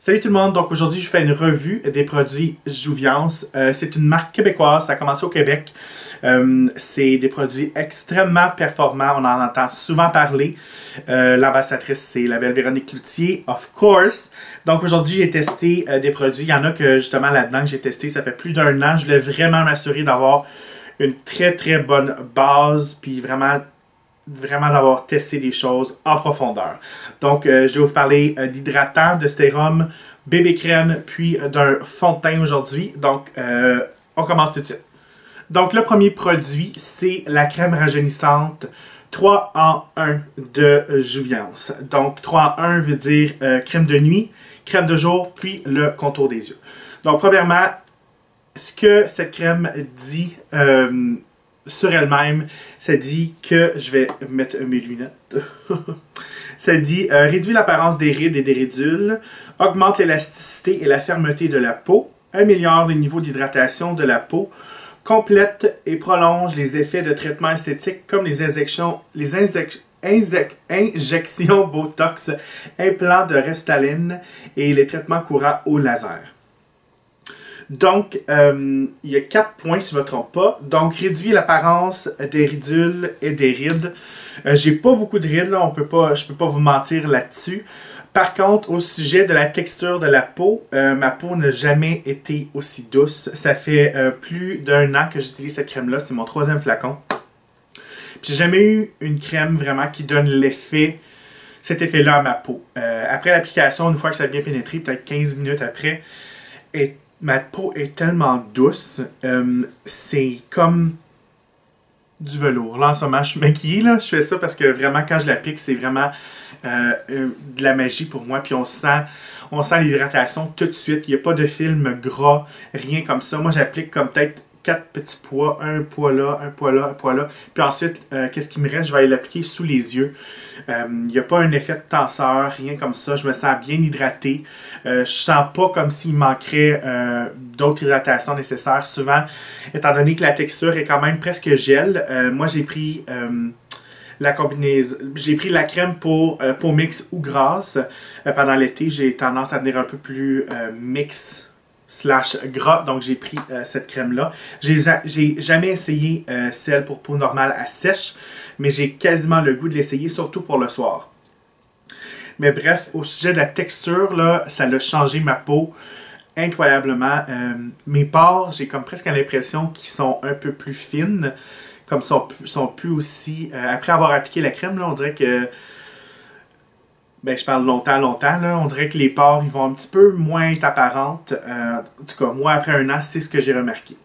Salut tout le monde, donc aujourd'hui je fais une revue des produits Jouviance. C'est une marque québécoise, ça a commencé au Québec. C'est des produits extrêmement performants, on en entend souvent parler. L'ambassadrice c'est la belle Véronique Cloutier, of course. Donc aujourd'hui j'ai testé des produits, il y en a que justement là-dedans que j'ai testé, ça fait plus d'1 an. Je voulais vraiment m'assurer d'avoir une très bonne base, puis vraiment d'avoir testé des choses en profondeur. Donc, je vais vous parler d'hydratant, de sérum, bébé crème, puis d'un fond de teint aujourd'hui. Donc, on commence tout de suite. Donc, le premier produit, c'est la crème rajeunissante 3 en 1 de Jouviance. Donc, 3 en 1 veut dire crème de nuit, crème de jour, puis le contour des yeux. Donc, premièrement, ce que cette crème dit sur elle-même, ça dit que, je vais mettre mes lunettes, ça dit réduit l'apparence des rides et des ridules, augmente l'élasticité et la fermeté de la peau, améliore le niveau d'hydratation de la peau, complète et prolonge les effets de traitement esthétique comme les injections Botox, implants de Restylane et les traitements courants au laser. Donc, il y a 4 points, si je ne me trompe pas. Donc, réduit l'apparence des ridules et des rides. J'ai pas beaucoup de rides, là, je peux pas vous mentir là-dessus. Par contre, au sujet de la texture de la peau, ma peau n'a jamais été aussi douce. Ça fait plus d'1 an que j'utilise cette crème-là. C'est mon 3e flacon. J'ai jamais eu une crème vraiment qui donne cet effet-là à ma peau. Après l'application, une fois que ça a bien pénétré, peut-être 15 minutes après, ma peau est tellement douce, c'est comme du velours. Là, en ce moment, je suis maquillée, là. Je fais ça parce que vraiment, quand je l'applique, c'est vraiment de la magie pour moi. Puis on sent l'hydratation tout de suite. Il n'y a pas de film gras, rien comme ça. Moi, j'applique comme peut-être 4 petits pois, un pois là, un pois là, un pois là. Puis ensuite, qu'est-ce qui me reste? Je vais aller l'appliquer sous les yeux. Il n'y a pas un effet de tenseur, rien comme ça. Je me sens bien hydraté. Je sens pas comme s'il manquerait d'autres hydratations nécessaires. Souvent, étant donné que la texture est quand même presque gel, moi j'ai pris la combinaison. J'ai pris la crème pour peau mix ou grasse. Pendant l'été, j'ai tendance à venir un peu plus mix / gras, donc j'ai pris cette crème-là. J'ai jamais essayé celle pour peau normale à sèche, mais j'ai quasiment le goût de l'essayer, surtout pour le soir. Mais bref, au sujet de la texture, là, ça a changé ma peau incroyablement. Mes pores, j'ai comme presque l'impression qu'ils sont un peu plus fines, comme sont plus aussi... après avoir appliqué la crème, là, on dirait que... Ben, je parle longtemps, là. On dirait que les pores, ils vont un petit peu moins être apparentes. En tout cas, moi, après 1 an, c'est ce que j'ai remarqué.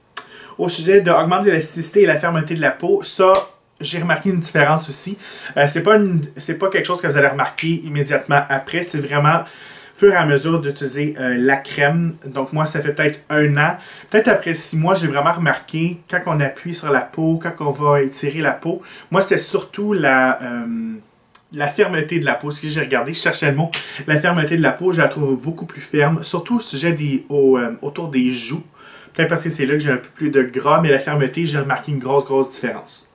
Au sujet d'augmenter l'élasticité et la fermeté de la peau, ça, j'ai remarqué une différence aussi. C'est pas quelque chose que vous allez remarquer immédiatement après. C'est vraiment fur et à mesure d'utiliser la crème. Donc moi, ça fait peut-être 1 an. Peut-être après 6 mois, j'ai vraiment remarqué quand on appuie sur la peau, quand on va étirer la peau. Moi, c'était surtout la fermeté de la peau. Ce que j'ai regardé, je cherchais le mot. La fermeté de la peau, je la trouve beaucoup plus ferme. Surtout au sujet autour des joues. Peut-être parce que c'est là que j'ai un peu plus de gras, mais la fermeté, j'ai remarqué une grosse différence.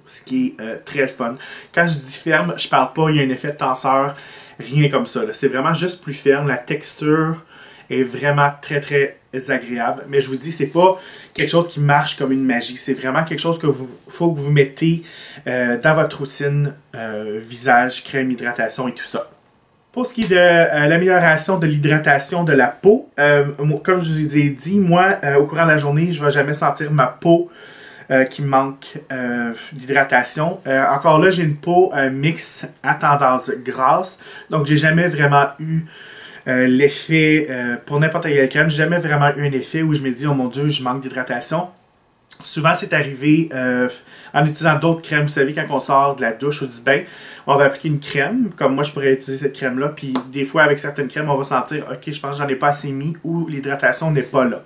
Ce qui est très fun. Quand je dis ferme, je parle pas, il y a un effet de tenseur, rien comme ça. C'est vraiment juste plus ferme. La texture est vraiment très agréable. Mais je vous dis, c'est pas quelque chose qui marche comme une magie. C'est vraiment quelque chose que faut que vous mettez dans votre routine visage, crème, hydratation et tout ça. Pour ce qui est de l'amélioration de l'hydratation de la peau, comme je vous ai dit, moi, au courant de la journée, je ne vais jamais sentir ma peau qui manque d'hydratation. Encore là, j'ai une peau mix à tendance grasse, donc j'ai jamais vraiment eu l'effet, pour n'importe quelle crème, j'ai jamais vraiment eu un effet où je me dis, oh mon Dieu, je manque d'hydratation. Souvent, c'est arrivé en utilisant d'autres crèmes. Vous savez, quand on sort de la douche ou du bain, on va appliquer une crème. Comme moi, je pourrais utiliser cette crème-là. Puis des fois, avec certaines crèmes, on va sentir, OK, je pense que j'en ai pas assez mis ou l'hydratation n'est pas là.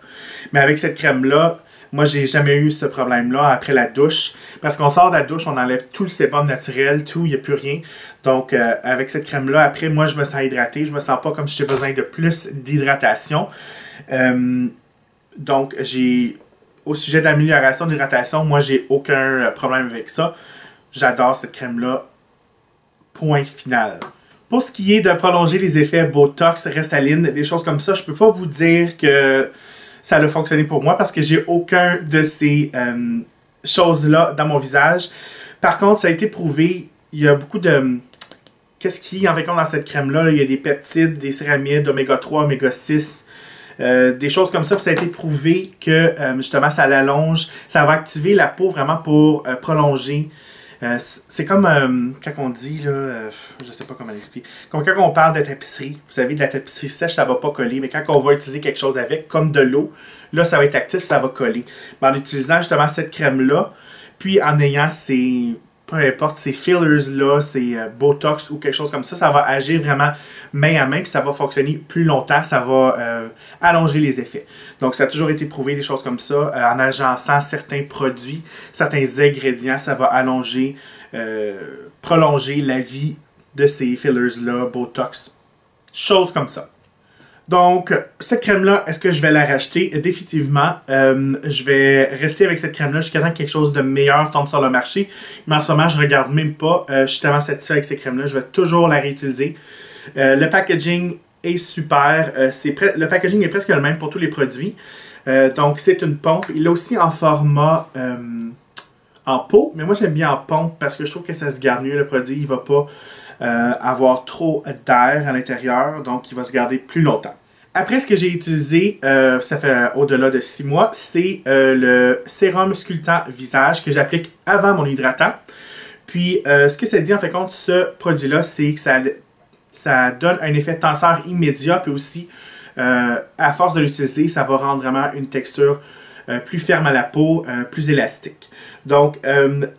Mais avec cette crème-là, moi, j'ai jamais eu ce problème-là après la douche. Parce qu'on sort de la douche, on enlève tout le sébum naturel, tout, il n'y a plus rien. Donc, avec cette crème-là, après, moi, je me sens hydraté. Je me sens pas comme si j'ai besoin de plus d'hydratation. Donc, au sujet d'amélioration d'hydratation, moi, j'ai aucun problème avec ça. J'adore cette crème-là. Point final. Pour ce qui est de prolonger les effets Botox, Restylane, des choses comme ça, je peux pas vous dire que ça a fonctionné pour moi parce que j'ai aucun de ces choses-là dans mon visage. Par contre, ça a été prouvé, il y a beaucoup de... Qu'est-ce qu'il y a en fait dans cette crème-là? Il y a des peptides, des céramides, oméga 3, oméga 6, des choses comme ça. Puis ça a été prouvé que justement ça l'allonge, ça va activer la peau vraiment pour prolonger. C'est comme quand on dit, là, je sais pas comment l'expliquer, comme quand on parle de tapisserie, vous savez, de la tapisserie sèche, ça va pas coller, mais quand on va utiliser quelque chose avec, comme de l'eau, là, ça va être actif, ça va coller. Mais en utilisant justement cette crème-là, puis en ayant ces, peu importe, ces fillers-là, ces Botox ou quelque chose comme ça va agir vraiment main à main, puis ça va fonctionner plus longtemps, ça va allonger les effets. Donc, ça a toujours été prouvé, des choses comme ça, en agençant certains produits, certains ingrédients, ça va allonger, prolonger la vie de ces fillers-là, Botox, choses comme ça. Donc, cette crème-là, est-ce que je vais la racheter? Définitivement, je vais rester avec cette crème-là jusqu'à temps que quelque chose de meilleur tombe sur le marché. Mais en ce moment, je ne regarde même pas. Je suis tellement satisfait avec ces crèmes-là. Je vais toujours la réutiliser. Le packaging est super. Le packaging est presque le même pour tous les produits. Donc, c'est une pompe. Il est aussi en format en pot. Mais moi, j'aime bien en pompe parce que je trouve que ça se garde mieux. Le produit, il ne va pas avoir trop d'air à l'intérieur. Donc, il va se garder plus longtemps. Après, ce que j'ai utilisé, ça fait au-delà de 6 mois, c'est le sérum sculptant visage que j'applique avant mon hydratant. Puis, ce que ça dit en fait compte, ce produit-là, c'est que ça donne un effet tenseur immédiat, puis aussi, à force de l'utiliser, ça va rendre vraiment une texture plus ferme à la peau, plus élastique. Donc,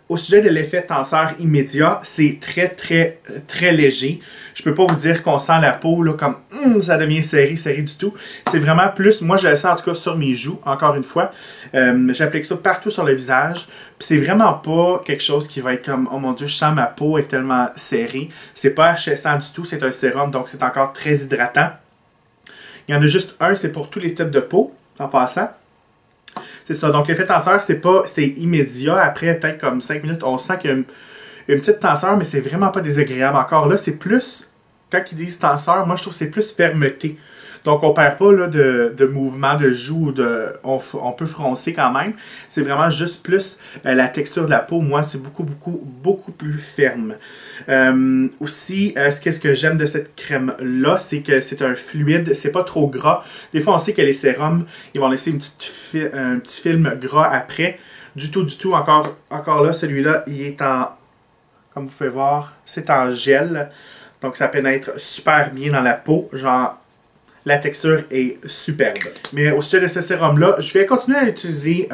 au sujet de l'effet tenseur immédiat, c'est très léger. Je peux pas vous dire qu'on sent la peau là, comme ça devient serré du tout. C'est vraiment plus, moi je le sens en tout cas sur mes joues, encore une fois. J'applique ça partout sur le visage. Puis c'est vraiment pas quelque chose qui va être comme, oh mon dieu, je sens ma peau est tellement serrée. C'est pas HSant du tout, c'est un sérum, donc c'est encore très hydratant. Il y en a juste un, c'est pour tous les types de peau, en passant. C'est ça. Donc, l'effet tenseur, c'est immédiat. Après, peut-être comme 5 minutes, on sent qu'il y a une petite tenseur, mais c'est vraiment pas désagréable. Encore là, c'est plus, quand ils disent tenseur, moi, je trouve que c'est plus fermeté. Donc, on perd pas là, de mouvement de joue, on peut froncer quand même. C'est vraiment juste plus la texture de la peau. Moi, c'est beaucoup plus ferme. Aussi, qu'est-ce que j'aime de cette crème-là, c'est que c'est un fluide, c'est pas trop gras. Des fois, on sait que les sérums, ils vont laisser un petit film gras après. Du tout. Encore là, celui-là, il est en, comme vous pouvez voir, c'est en gel. Donc, ça pénètre super bien dans la peau. Genre, la texture est superbe. Mais au sujet de ce sérum-là, je vais continuer à utiliser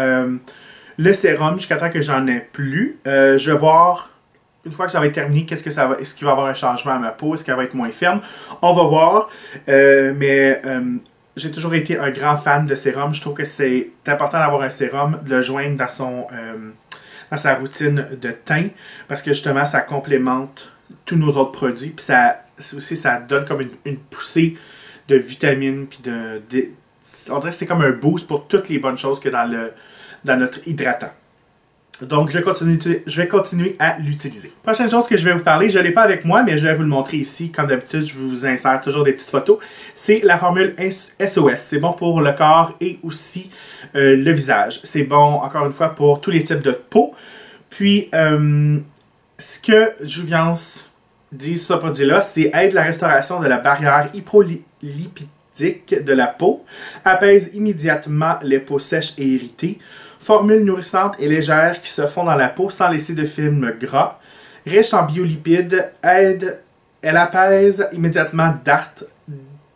le sérum jusqu'à temps que j'en ai plus. Je vais voir, une fois que ça va être terminé, est-ce qu'il va y avoir un changement à ma peau? Est-ce qu'elle va être moins ferme? On va voir. J'ai toujours été un grand fan de sérum. Je trouve que c'est important d'avoir un sérum, de le joindre dans sa routine de teint, parce que justement, ça complémente tous nos autres produits. Puis ça donne comme une poussée de vitamines, puis on dirait que c'est comme un boost pour toutes les bonnes choses que dans notre hydratant. Donc, je vais continuer à l'utiliser. Prochaine chose que je vais vous parler, je ne l'ai pas avec moi, mais je vais vous le montrer ici. Comme d'habitude, je vous insère toujours des petites photos. C'est la formule SOS. C'est bon pour le corps et aussi le visage. C'est bon, encore une fois, pour tous les types de peau. Puis, ce que Jouvence dit sur ce produit-là, c'est aide la restauration de la barrière hypolipidique de la peau, apaise immédiatement les peaux sèches et irritées, formule nourrissante et légère qui se fond dans la peau sans laisser de film gras, riche en biolipides, elle apaise immédiatement dartres,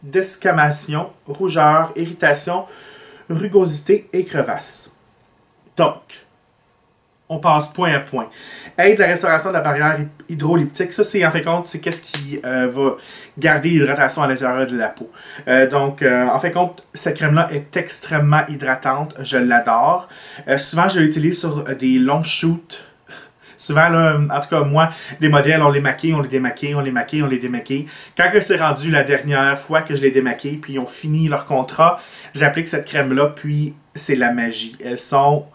desquamations, rougeurs, irritations, rugosité et crevasses. Donc, on passe point à point. Aide la restauration de la barrière hydrolyptique. Ça, c'est en fait compte, c'est qu'est-ce qui va garder l'hydratation à l'intérieur de la peau. En fait compte, cette crème-là est extrêmement hydratante. Je l'adore. Souvent, je l'utilise sur des longs shoots. Souvent, là, en tout cas, moi, des modèles, on les maquille, on les démaquille, on les maquille, on les démaquille. Quand c'est rendu la dernière fois que je les démaquille, puis ils ont fini leur contrat, j'applique cette crème-là, puis c'est la magie. Elles sont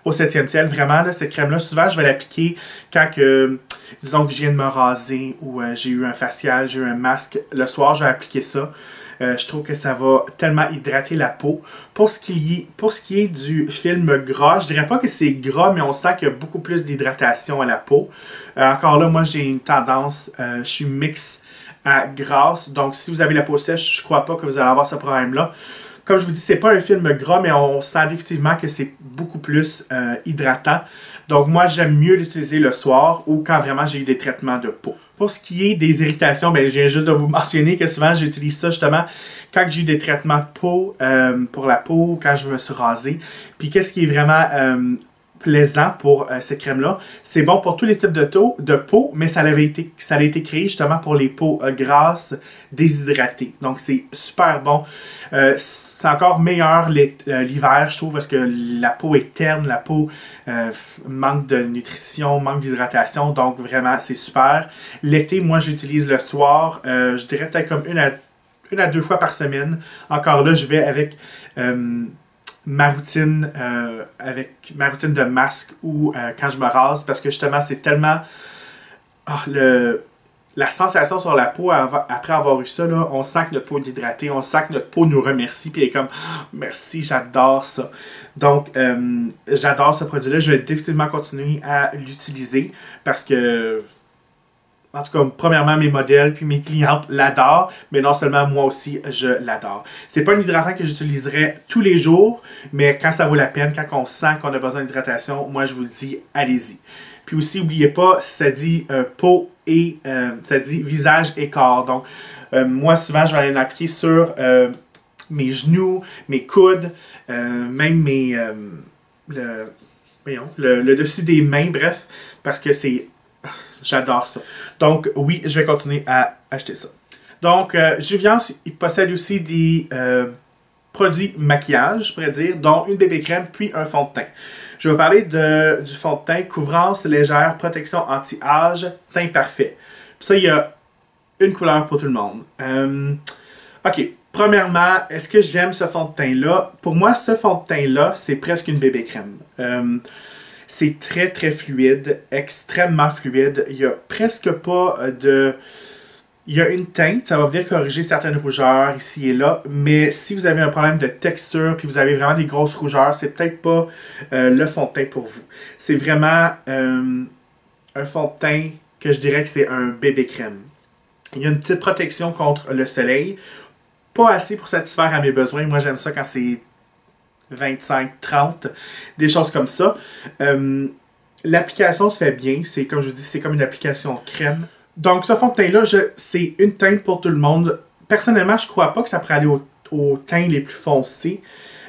au 7e ciel. Vraiment, là, cette crème-là, souvent, je vais l'appliquer quand que, disons que je viens de me raser ou j'ai eu un facial, j'ai eu un masque. Le soir, je vais appliquer ça. Je trouve que ça va tellement hydrater la peau. Pour ce qui est du film gras, je dirais pas que c'est gras, mais on sent qu'il y a beaucoup plus d'hydratation à la peau. Encore là, moi, j'ai une tendance, je suis mix à grasse. Donc, si vous avez la peau sèche, je crois pas que vous allez avoir ce problème-là. Comme je vous dis, c'est pas un film gras, mais on sent définitivement que c'est beaucoup plus hydratant. Donc moi, j'aime mieux l'utiliser le soir ou quand vraiment j'ai eu des traitements de peau. Pour ce qui est des irritations, ben, je viens juste de vous mentionner que souvent j'utilise ça justement quand j'ai eu des traitements de peau pour la peau, quand je me suis rasé. Puis qu'est-ce qui est vraiment plaisant pour cette crème-là. C'est bon pour tous les types de peau, mais ça a été créé justement pour les peaux grasses, déshydratées. Donc, c'est super bon. C'est encore meilleur l'hiver, je trouve, parce que la peau est terne, la peau manque de nutrition, manque d'hydratation. Donc, vraiment, c'est super. L'été, moi, j'utilise le soir. Je dirais peut-être comme une à deux fois par semaine. Encore là, je vais avec ma routine de masque ou quand je me rase, parce que justement c'est tellement la sensation sur la peau après avoir eu ça, là, on sent que notre peau est hydratée, on sent que notre peau nous remercie, puis elle est comme merci, j'adore ça. Donc j'adore ce produit-là, je vais définitivement continuer à l'utiliser parce que en tout cas, premièrement, mes modèles puis mes clientes l'adorent, mais non seulement moi aussi, je l'adore. C'est pas un hydratant que j'utiliserai tous les jours, mais quand ça vaut la peine, quand on sent qu'on a besoin d'hydratation, moi je vous dis, allez-y. Puis aussi, n'oubliez pas, ça dit peau et ça dit visage et corps. Donc, moi souvent, je vais aller l'appliquer sur mes genoux, mes coudes, même le dessus des mains, bref, parce que c'est j'adore ça. Donc, oui, je vais continuer à acheter ça. Donc, Juviance, il possède aussi des produits maquillage, je pourrais dire, dont une bébé crème puis un fond de teint. Je vais vous parler du fond de teint couvrance légère, protection anti-âge, teint parfait. Puis ça, il y a une couleur pour tout le monde. OK. Premièrement, est-ce que j'aime ce fond de teint-là? Pour moi, ce fond de teint-là, c'est presque une bébé crème. C'est très, très fluide, extrêmement fluide. Il n'y a presque pas de... Il y a une teinte, ça va venir corriger certaines rougeurs ici et là, mais si vous avez un problème de texture puis vous avez vraiment des grosses rougeurs, c'est peut-être pas le fond de teint pour vous. C'est vraiment un fond de teint que je dirais que c'est un bébé crème. Il y a une petite protection contre le soleil, pas assez pour satisfaire à mes besoins. Moi, j'aime ça quand c'est 25, 30, des choses comme ça. L'application se fait bien. C'est comme je vous dis, c'est comme une application crème. Donc, ce fond de teint-là, c'est une teinte pour tout le monde. Personnellement, je crois pas que ça pourrait aller aux teints les plus foncés.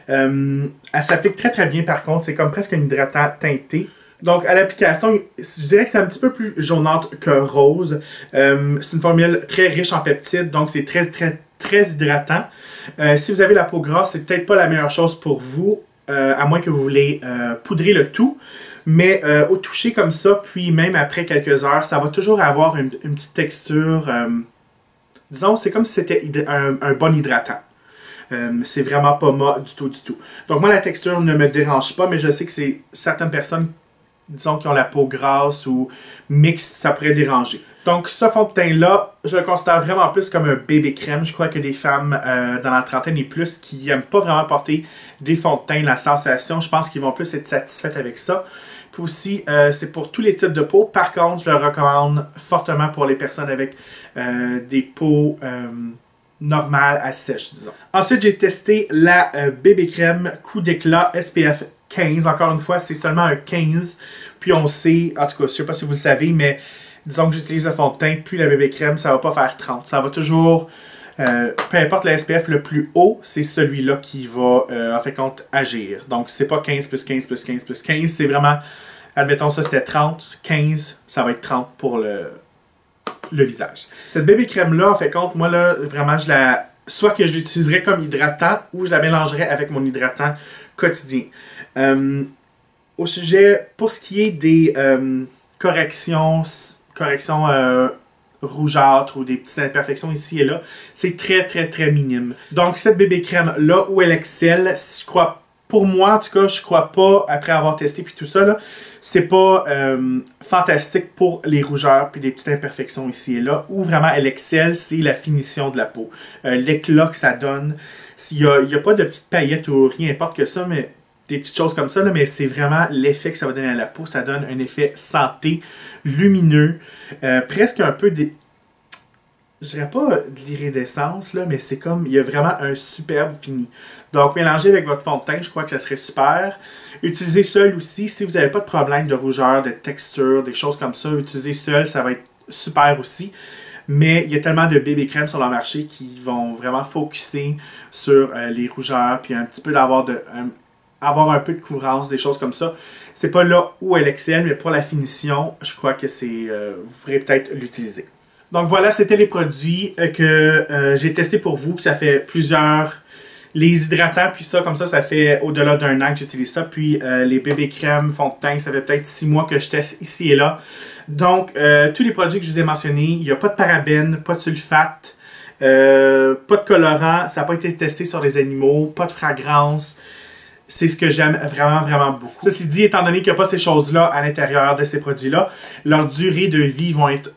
Elle s'applique très très bien par contre. C'est comme presque un hydratant teinté. Donc, à l'application, je dirais que c'est un petit peu plus jaunâtre que rose. C'est une formule très riche en peptides, donc c'est très très très hydratant. Si vous avez la peau grasse, c'est peut-être pas la meilleure chose pour vous, à moins que vous voulez poudrer le tout. Mais au toucher comme ça, puis même après quelques heures, ça va toujours avoir une petite texture. Disons, c'est comme si c'était un bon hydratant. C'est vraiment pas mat du tout, du tout. Donc moi, la texture ne me dérange pas, mais je sais que c'est certaines personnes, disons, qui ont la peau grasse ou mixte, ça pourrait déranger. Donc, ce fond de teint-là, je le considère vraiment plus comme un bébé crème. Je crois que des femmes dans la trentaine et plus qui n'aiment pas vraiment porter des fonds de teint, la sensation, je pense qu'ils vont plus être satisfaites avec ça. Puis aussi, c'est pour tous les types de peau. Par contre, je le recommande fortement pour les personnes avec des peaux normales à sèche, disons. Ensuite, j'ai testé la bébé crème coup d'éclat SPF 15. Encore une fois, c'est seulement un 15. Puis on sait, en tout cas, je ne sais pas si vous le savez, mais disons que j'utilise le fond de teint puis la bébé crème, ça ne va pas faire 30. Ça va toujours, peu importe le SPF le plus haut, c'est celui-là qui va, en fait, compte agir. Donc, c'est pas 15 plus 15 plus 15 plus 15. C'est vraiment, admettons ça, c'était 30. 15, ça va être 30 pour le visage. Cette bébé crème-là, en fait, compte, moi, là, vraiment, soit que je l'utiliserais comme hydratant ou je la mélangerais avec mon hydratant quotidien. Au sujet, pour ce qui est des corrections rougeâtres ou des petites imperfections ici et là, c'est très très très minime. Donc cette bébé crème là où elle excelle, je crois pour moi, en tout cas, je crois pas, après avoir testé puis tout ça, là, c'est pas fantastique pour les rougeurs puis des petites imperfections ici et là. Où vraiment elle excelle, c'est la finition de la peau. L'éclat que ça donne. Il y a pas de petites paillettes ou rien importe que ça, mais des petites choses comme ça, là, mais c'est vraiment l'effet que ça va donner à la peau. Ça donne un effet santé, lumineux, presque un peu des... Je dirais pas de l'iridescence, là, mais c'est comme, il y a vraiment un superbe fini. Donc, mélangez avec votre fond de teint, je crois que ça serait super. Utilisez seul aussi, si vous n'avez pas de problème de rougeur, de texture, des choses comme ça, utilisez seul, ça va être super aussi. Mais il y a tellement de bébé crèmes sur le marché qui vont vraiment focuser sur les rougeurs, puis un petit peu d'avoir avoir un peu de couvrance, des choses comme ça. C'est pas là où elle excelle, mais pour la finition, je crois que c'est vous pourrez peut-être l'utiliser. Donc voilà, c'était les produits que j'ai testés pour vous. Ça fait plusieurs... Les hydratants, puis ça, comme ça fait au-delà d'un an que j'utilise ça. Puis les bébés crèmes, fond de teint, ça fait peut-être 6 mois que je teste ici et là. Donc, tous les produits que je vous ai mentionnés, il n'y a pas de parabènes, pas de sulfate, pas de colorant, ça n'a pas été testé sur les animaux, pas de fragrance. C'est ce que j'aime vraiment, vraiment beaucoup. Ceci dit, étant donné qu'il n'y a pas ces choses-là à l'intérieur de ces produits-là, leur durée de vie vont être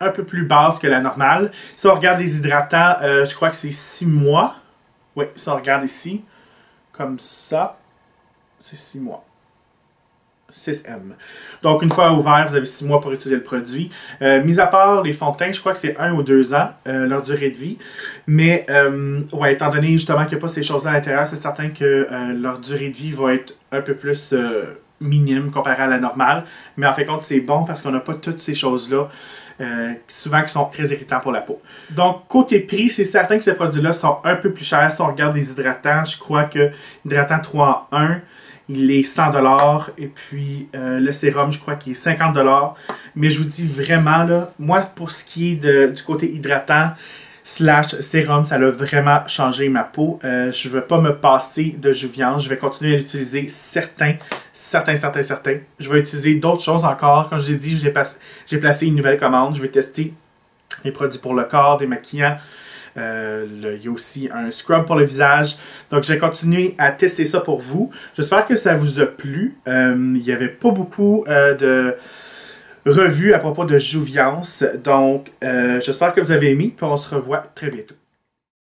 un peu plus basse que la normale. Si on regarde les hydratants, je crois que c'est 6 mois. Oui, si on regarde ici, comme ça, c'est 6 mois. 6M. Donc, une fois ouvert, vous avez 6 mois pour utiliser le produit. Mis à part les fonds de teint, je crois que c'est 1 ou 2 ans, leur durée de vie. Mais, ouais, étant donné justement qu'il n'y a pas ces choses-là à l'intérieur, c'est certain que leur durée de vie va être un peu plus minime comparé à la normale. Mais en fait, compte, c'est bon parce qu'on n'a pas toutes ces choses-là. Souvent qui sont très irritants pour la peau. Donc, côté prix, c'est certain que ces produits-là sont un peu plus chers. Si on regarde les hydratants, je crois que l'hydratant 3 en 1, il est 100$. Et puis, le sérum, je crois qu'il est 50$. Mais je vous dis vraiment, là, moi, pour ce qui est du côté hydratant, / sérum, ça a vraiment changé ma peau. Je ne vais pas me passer de Jouviance. Je vais continuer à l'utiliser certains. Je vais utiliser d'autres choses encore. Comme je l'ai dit, j'ai placé une nouvelle commande. Je vais tester les produits pour le corps, des maquillants. Il y a aussi un scrub pour le visage. Donc, je vais continuer à tester ça pour vous. J'espère que ça vous a plu. Il n'y avait pas beaucoup de revue à propos de Jouviance. Donc, j'espère que vous avez aimé, puis on se revoit très bientôt.